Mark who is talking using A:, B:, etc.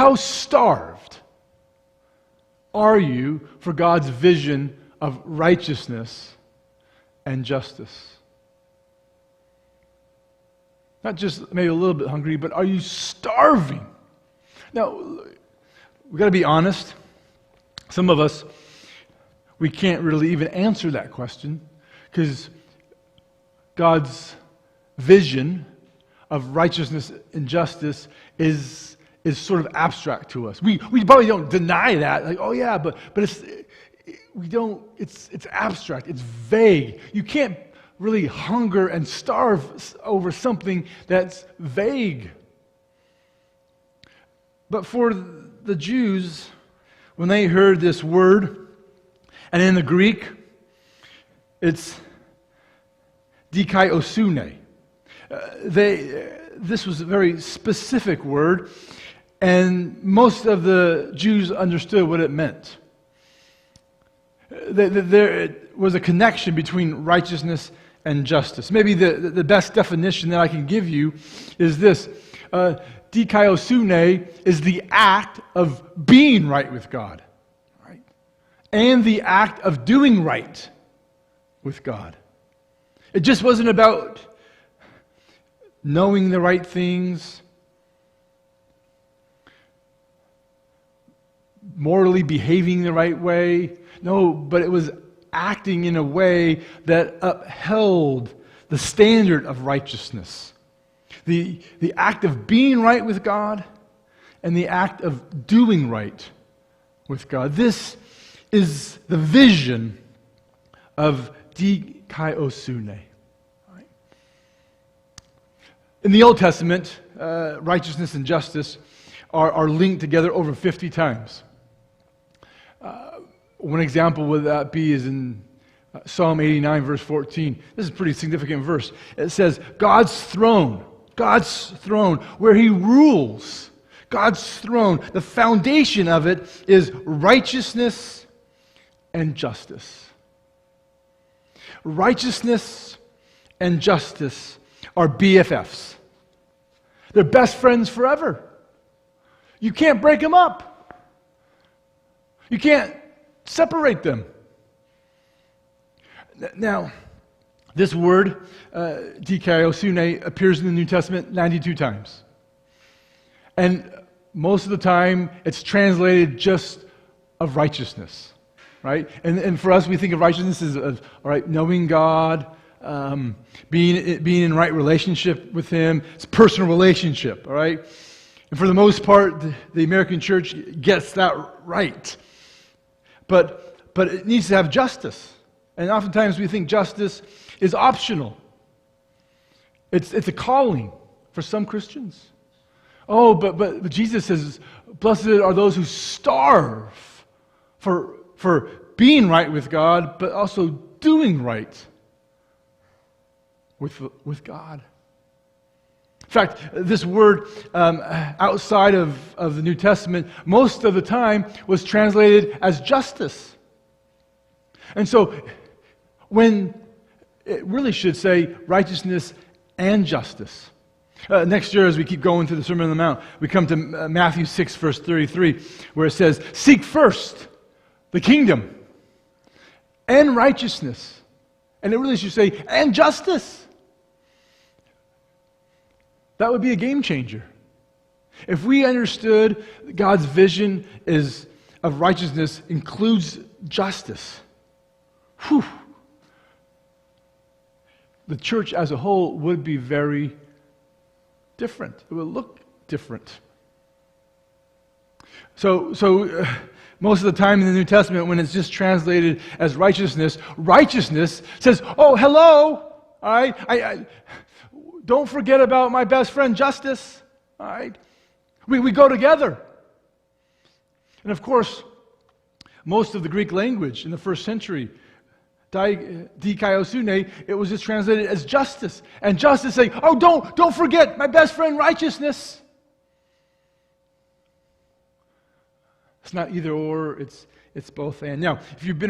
A: How starved are you for God's vision of righteousness and justice? Not just maybe a little bit hungry, but are you starving? Now, we've got to be honest. Some of us, we can't really even answer that question because God's vision of righteousness and justice is sort of abstract to us. We probably don't deny that, like, oh yeah, but it's abstract, it's vague. You can't really hunger and starve over something that's vague. But for the Jews, when they heard this word, and in the Greek, it's dikaiosune. This was a very specific word, and most of the Jews understood what it meant. There was a connection between righteousness and justice. Maybe the best definition that I can give you is this. Dikaiosune is the act of being right with God, right? And the act of doing right with God. It just wasn't about knowing the right things, morally behaving the right way. No, but it was acting in a way that upheld the standard of righteousness. The act of being right with God and the act of doing right with God. This is the vision of dikaiosune. In the Old Testament, righteousness and justice are linked together over 50 times. One example would that be is in Psalm 89, verse 14. This is a pretty significant verse. It says, God's throne, where He rules, God's throne, the foundation of it is righteousness and justice. Righteousness and justice are BFFs. They're best friends forever. You can't break them up. You can't separate them. Now, this word, dikaiosune, appears in the New Testament 92 times. And most of the time, it's translated just of righteousness, right? And for us, we think of righteousness as, all right, knowing God, being in right relationship with Him. It's a personal relationship, all right? And for the most part, the American church gets that right. But it needs to have justice. And oftentimes we think justice is optional. It's a calling for some Christians. Oh, but Jesus says, blessed are those who starve for being right with God, but also doing right with God. In fact, this word outside of the New Testament, most of the time was translated as justice. And so, when it really should say righteousness and justice. Next year, as we keep going through the Sermon on the Mount, we come to Matthew 6, verse 33, where it says, seek first the kingdom and righteousness. And it really should say, and justice. That would be a game changer. If we understood God's vision of righteousness includes justice, whew, the church as a whole would be very different. It would look different. So most of the time in the New Testament, when it's just translated as righteousness says, oh, hello, all right, don't forget about my best friend, justice. All right? We go together. And of course, most of the Greek language in the first century, dikaiosune, it was just translated as justice. And justice saying, oh, don't forget my best friend, righteousness. It's not either or, it's both and. Now, if you've been